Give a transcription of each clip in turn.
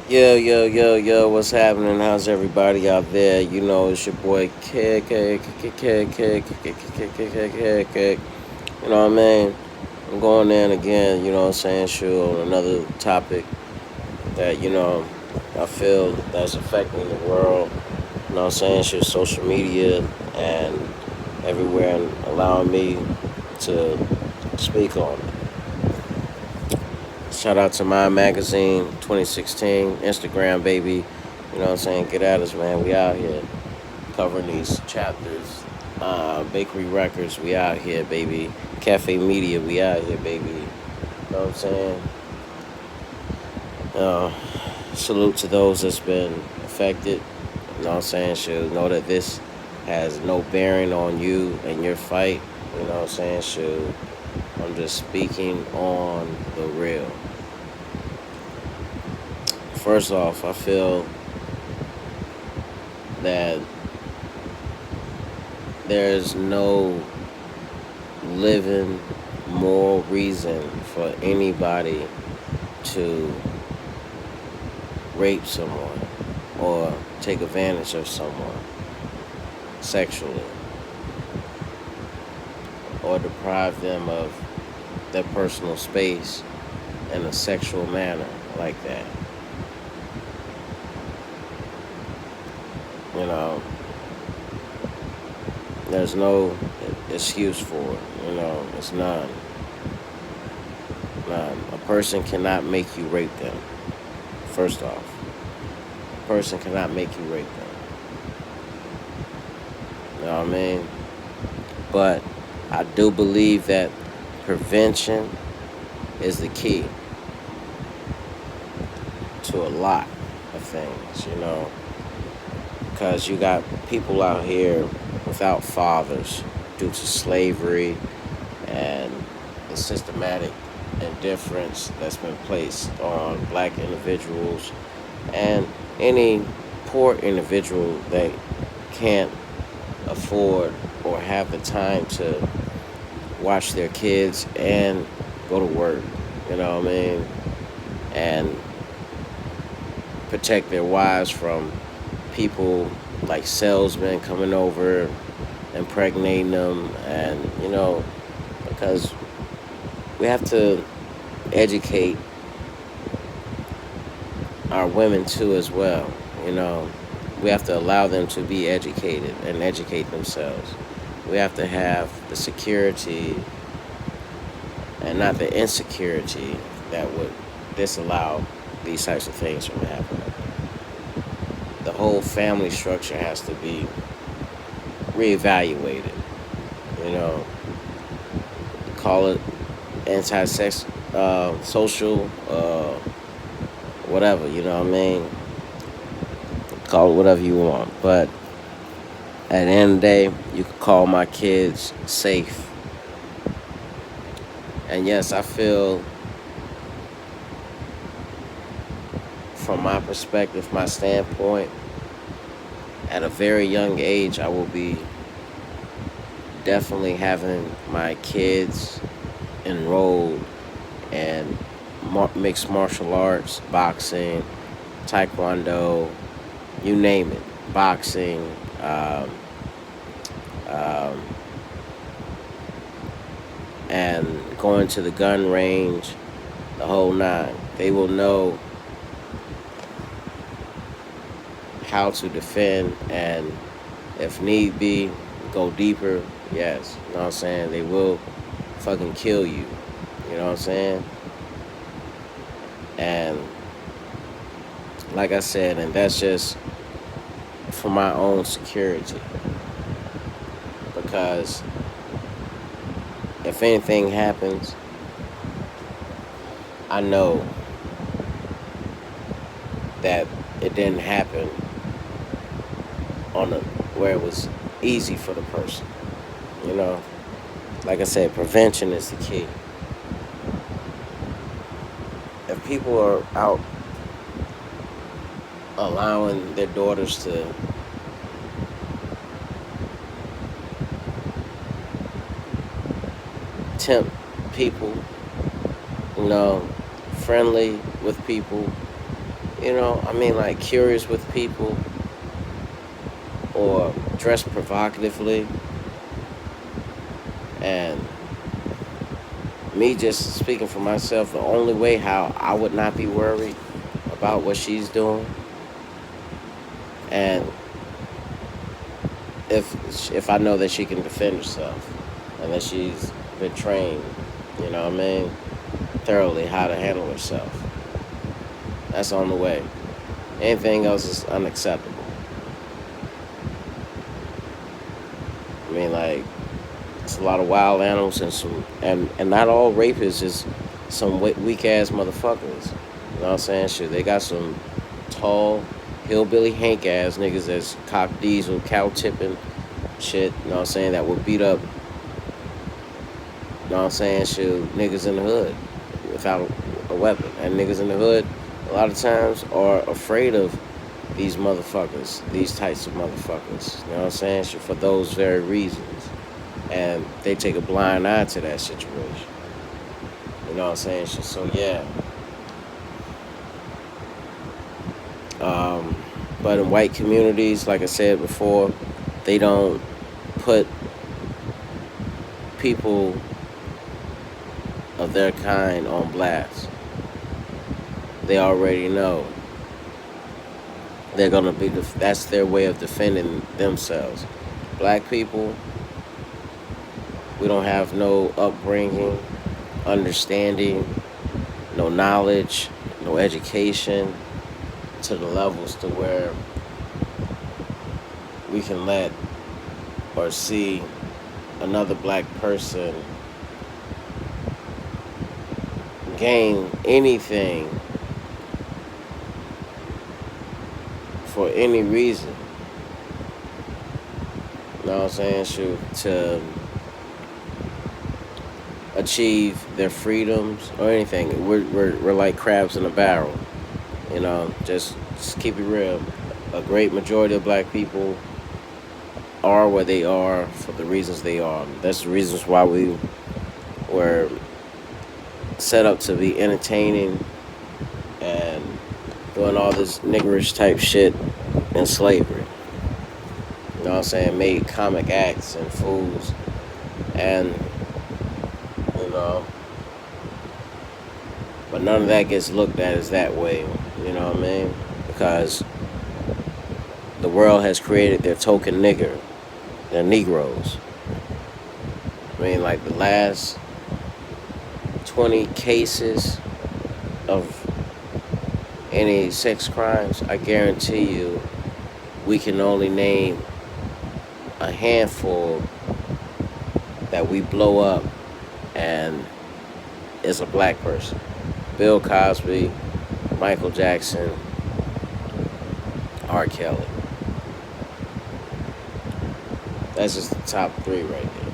Yo, yo, yo, yo, what's happening? How's everybody out there? You know, it's your boy Kick. You know what I mean? I'm going in again, you know what I'm saying? Sure, on another topic that, I feel that's affecting the world. You know what I'm saying? Sure, social media and everywhere and allowing me to speak on it. Shout out to My Magazine 2016, Instagram, baby. You know what I'm saying? Get at us, man. We out here covering these chapters. Bakery Records, we out here, baby. Cafe Media, we out here, baby. You know what I'm saying? Uh, Salute to those that's been affected. You know what I'm saying? Should know that this has no bearing on you and your fight. You know what I'm saying? Should I'm just speaking on the real. First off, I feel that there's no living moral reason for anybody to rape someone or take advantage of someone sexually or deprive them of their personal space in a sexual manner like that. You know, there's no excuse for it. You know, it's none. None. A person cannot make you rape them. First off, a person cannot make you rape them. You know what I mean? But I do believe that prevention is the key to a lot of things, you know, because you got people out here without fathers due to slavery and the systematic indifference that's been placed on black individuals and any poor individual that can't afford or have the time to watch their kids and go to work, you know what I mean? And protect their wives from people like salesmen coming over, impregnating them, and, because we have to educate our women too as well, you know. We have to allow them to be educated and educate themselves. We have to have the security and not the insecurity that would disallow these types of things from happening. The whole family structure has to be reevaluated. You know, call it anti-sex, social, whatever. You know what I mean? Call it whatever you want. But at the end of the day, you can call my kids safe. And yes, I feel, from my perspective, my standpoint, at a very young age, I will be definitely having my kids enrolled in mixed martial arts, boxing, taekwondo, you name it, boxing, um, um, and going to the gun range, the whole nine. They will know how to defend and, if need be, go deeper. Yes, you know what I'm saying? They will fucking kill you. You know what I'm saying? And like I said, and that's just for my own security. Because if anything happens, I know that it didn't happen on a where it was easy for the person. You know, like I said, prevention is the key. If people are out allowing their daughters to tempt people, you know, friendly with people, I mean, like curious with people or dress provocatively. And me just speaking for myself, the only way how I would not be worried about what she's doing, and if I know that she can defend herself and that she's been trained, you know what I mean, thoroughly how to handle herself. That's on the way. Anything else is unacceptable. I mean, like, it's a lot of wild animals and and not all rapists is some weak ass motherfuckers. You know what I'm saying? Shit, they got some tall hillbilly Hank ass niggas that's cock diesel, cow tipping shit. You know what I'm saying? That would beat up. You know what I'm saying? Shit, niggas in the hood without a weapon, and niggas in the hood a lot of times are afraid of these motherfuckers, these types of motherfuckers. You know what I'm saying? Shit, for those very reasons. And they take a blind eye to that situation. You know what I'm saying? So yeah. Um, but in white communities, like I said before, they don't put people of their kind on blast. They already know they're gonna be. That's their way of defending themselves. Black people, we don't have no upbringing, understanding, no knowledge, no education to the levels to where we can let or see another black person gain anything for any reason. You know what I'm saying? Shoot, to achieve their freedoms or anything. We're like crabs in a barrel. Just keep it real. A great majority of black people are where they are for the reasons they are. That's the reasons why we were set up to be entertaining and doing all this niggerish type shit in slavery. You know what I'm saying? Made comic acts and fools. And, you know, but none of that gets looked at as that way. You know what I mean? Because the world has created their token nigger, their Negroes. I mean, like the last 20 cases of any sex crimes, I guarantee you we can only name a handful that we blow up and is a black person. Bill Cosby, Michael Jackson, R. Kelly. That's just the top three right there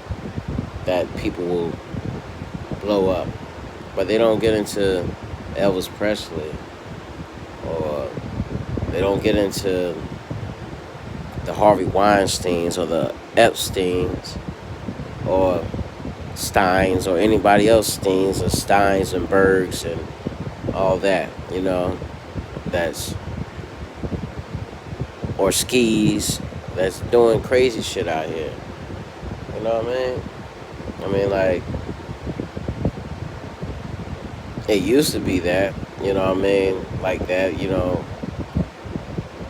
that people will blow up. But they don't get into Elvis Presley, or they don't get into the Harvey Weinsteins or the Epsteins or Steins or anybody else Steins or Steins and Bergs and all that, that's, or skis that's doing crazy shit out here. You know what I mean? I mean, like, it used to be that, you know what I mean? Like that,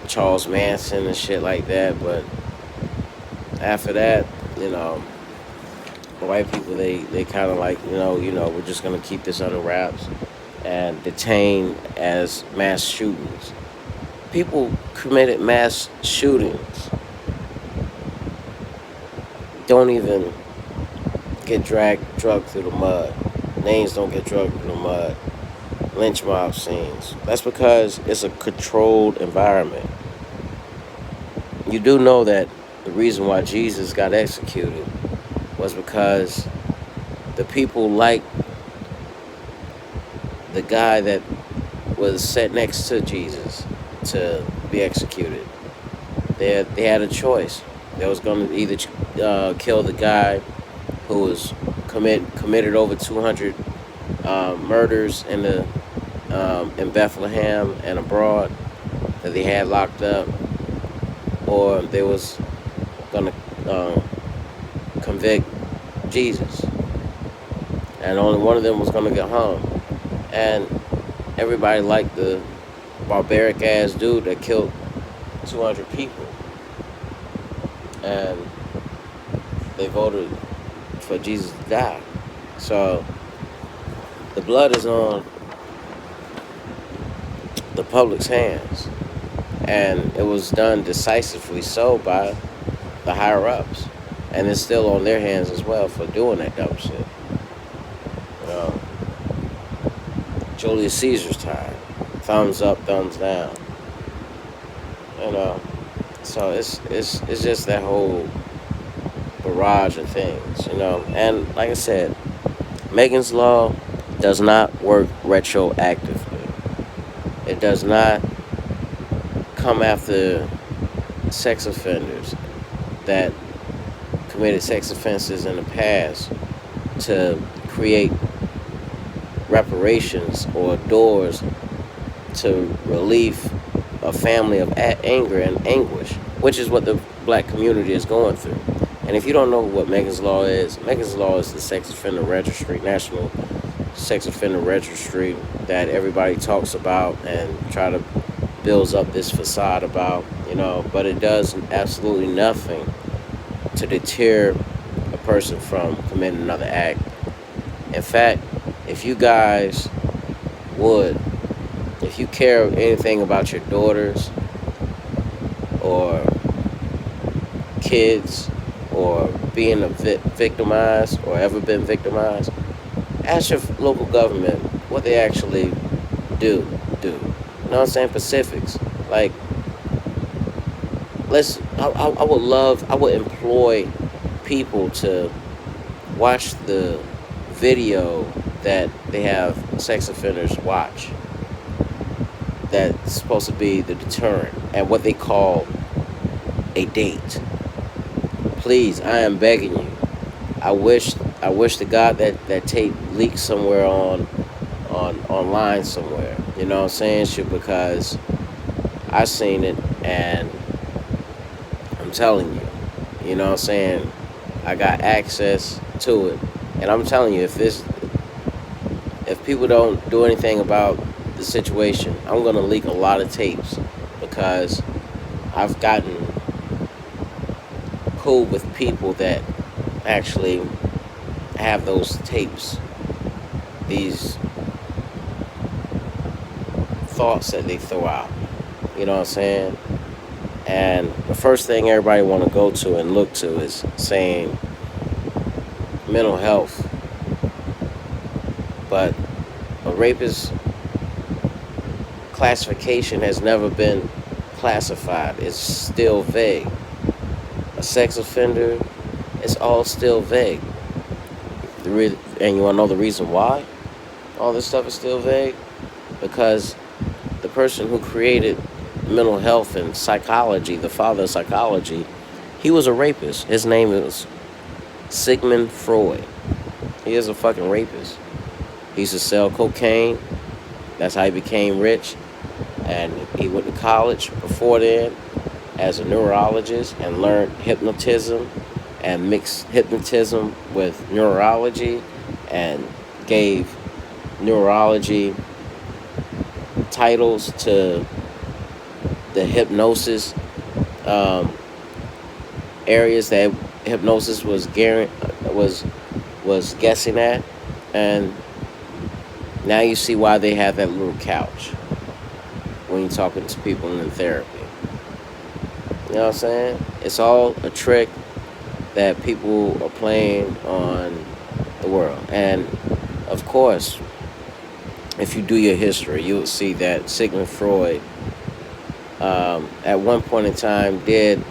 Charles Manson and shit like that. But after that, white people, they kind of like, we're just going to keep this under wraps and detain as mass shootings. People committed mass shootings don't even get drugged through the mud. Names don't get drugged through the mud. Lynch mob scenes. That's because it's a controlled environment. You do know that the reason why Jesus got executed was because the people liked the guy that was set next to Jesus to be executed. They had a choice. They was going to either kill the guy who was committed over 200 murders in the in Bethlehem and abroad that they had locked up, or they was gonna convict Jesus, and only one of them was gonna get hung. And everybody liked the barbaric ass dude that killed 200 people, and they voted for Jesus to die. So the blood is on the public's hands, and it was done decisively so by the higher ups, and it's still on their hands as well for doing that dumb shit. You know, Julius Caesar's time, thumbs up, thumbs down. You know, so it's just that whole barrage of things. You know, and like I said, Megan's Law does not work retroactively. It does not come after sex offenders that committed sex offenses in the past to create reparations or doors to relieve a family of anger and anguish, which is what the black community is going through. And if you don't know what Megan's Law is the sex offender registry, national sex offender registry that everybody talks about and try to builds up this facade about, you know, but it does absolutely nothing to deter a person from committing another act. In fact, if you guys would, if you care anything about your daughters or kids or being victimized or ever been victimized, ask your local government what they actually do. You know what I'm saying? Specifics. Like, I would employ people to watch the video that they have sex offenders watch. That's supposed to be the deterrent and what they call a date. Please, I am begging you. I wish to God that tape leaked somewhere online somewhere. You know what I'm saying? Shit, because I seen it and I'm telling you. You know what I'm saying? I got access to it. And I'm telling you, if people don't do anything about the situation, I'm gonna leak a lot of tapes because I've gotten cool with people that actually have those tapes, these thoughts that they throw out. You know what I'm saying? And the first thing everybody want to go to and look to is saying mental health. But a rapist classification has never been classified. It's still vague. A sex offender, it's all still vague. And you want to know the reason why all this stuff is still vague? Because the person who created mental health and psychology, the father of psychology, he was a rapist. His name is Sigmund Freud. He is a fucking rapist. He used to sell cocaine. That's how he became rich. And he went to college before then as a neurologist and learned hypnotism and mixed hypnotism with neurology and gave neurology titles to the hypnosis areas that hypnosis was guessing at, and now you see why they have that little couch when you're talking to people in therapy. You know what I'm saying? It's all a trick that people are playing on the world. And of course, if you do your history, you will see that Sigmund Freud at one point in time did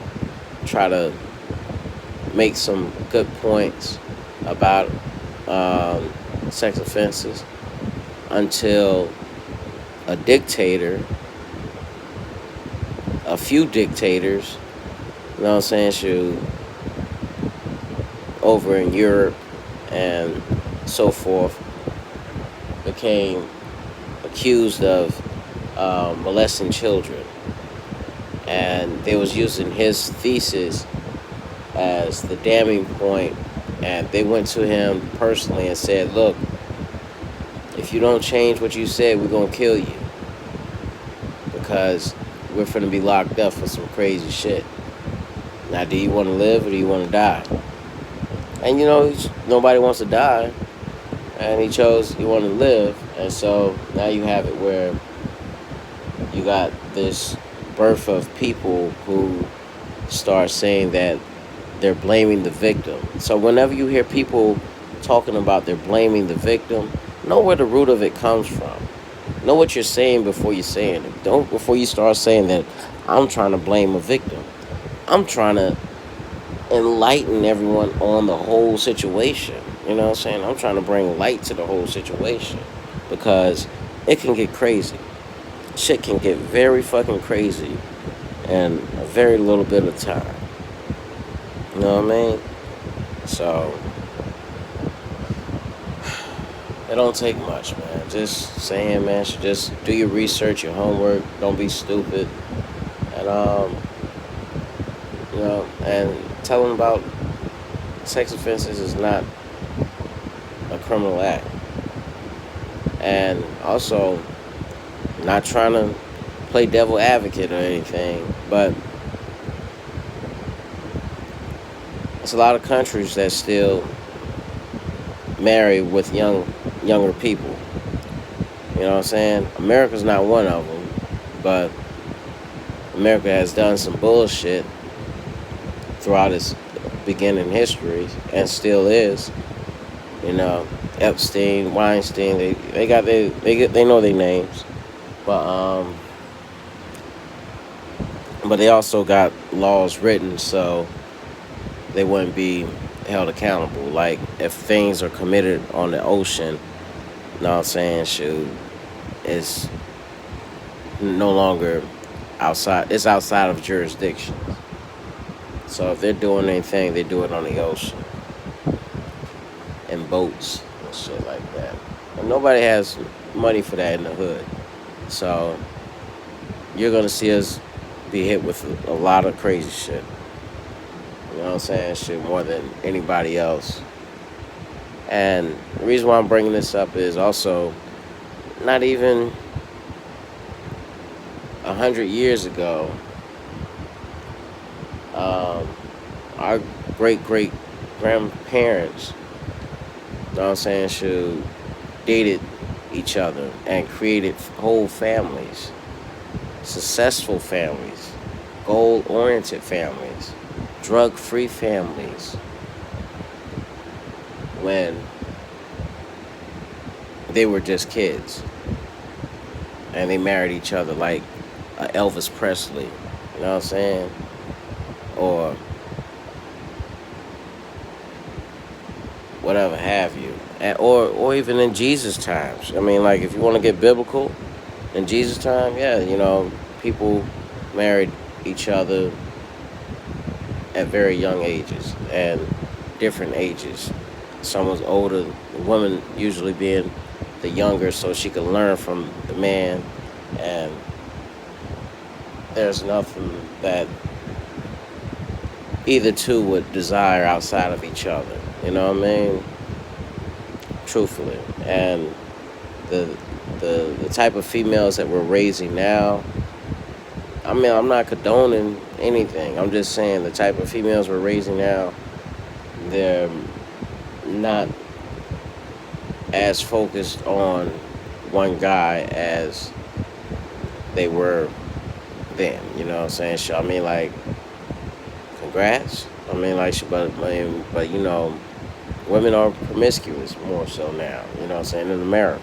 try to make some good points about sex offenses until a few dictators, you know what I'm saying, shoot, over in Europe and so forth, became accused of molesting children, and they was using his thesis as the damning point, and they went to him personally and said, "Look, if you don't change what you said, we're gonna kill you because we're finna be locked up for some crazy shit. Now, do you want to live or do you want to die?" And nobody wants to die, and he wanted to live, and so now you have it where you got this birth of people who start saying that they're blaming the victim. So whenever you hear people talking about they're blaming the victim, know where the root of it comes from. Know what you're saying before you're saying it. Don't before you start saying that I'm trying to blame a victim. I'm trying to enlighten everyone on the whole situation. You know what I'm saying? I'm trying to bring light to the whole situation because it can get crazy. Shit can get very fucking crazy in a very little bit of time. You know what I mean? So it don't take much, man. Just saying, man, should just do your research, your homework. Don't be stupid, and and tell them about sex offenses is not a criminal act, and also not trying to play devil advocate or anything, but it's a lot of countries that still marry with younger people. You know what I'm saying? America's not one of them, but America has done some bullshit throughout its beginning history and still is. Epstein, Weinstein, they know their names, but they also got laws written so they wouldn't be held accountable. Like if things are committed on the ocean, you know what I'm saying, shoot, it's no longer outside. It's outside of jurisdiction. So if they're doing anything, they do it on the ocean in boats and shit like that. And nobody has money for that in the hood. So you're gonna see us be hit with a lot of crazy shit. You know what I'm saying? Shit more than anybody else. And the reason why I'm bringing this up is also not even 100 years ago, our great grandparents, you know what I'm saying, dated each other and created whole families, successful families, goal-oriented families, drug-free families, when they were just kids and they married each other like Elvis Presley, you know what I'm saying, or whatever have you, or even in Jesus times. I mean, like if you want to get biblical, in Jesus time, yeah, people married each other at very young ages and different ages. Some was older, the woman usually being the younger so she could learn from the man, and there's nothing that either two would desire outside of each other, you know what I mean? Truthfully. And the type of females that we're raising now, I mean, I'm not condoning anything. I'm just saying the type of females we're raising now, they're not as focused on one guy as they were then, you know what I'm saying? So, I mean, like, congrats. I mean, like, but women are promiscuous more so now, you know what I'm saying, in America.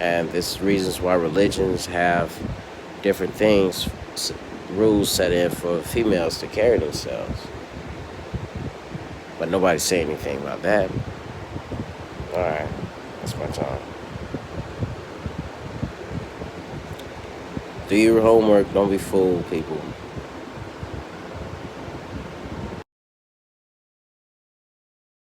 And this is reasons why religions have different things, rules set in for females to carry themselves. But nobody's saying anything about that. Alright, that's my time. Do your homework, don't be fooled, people.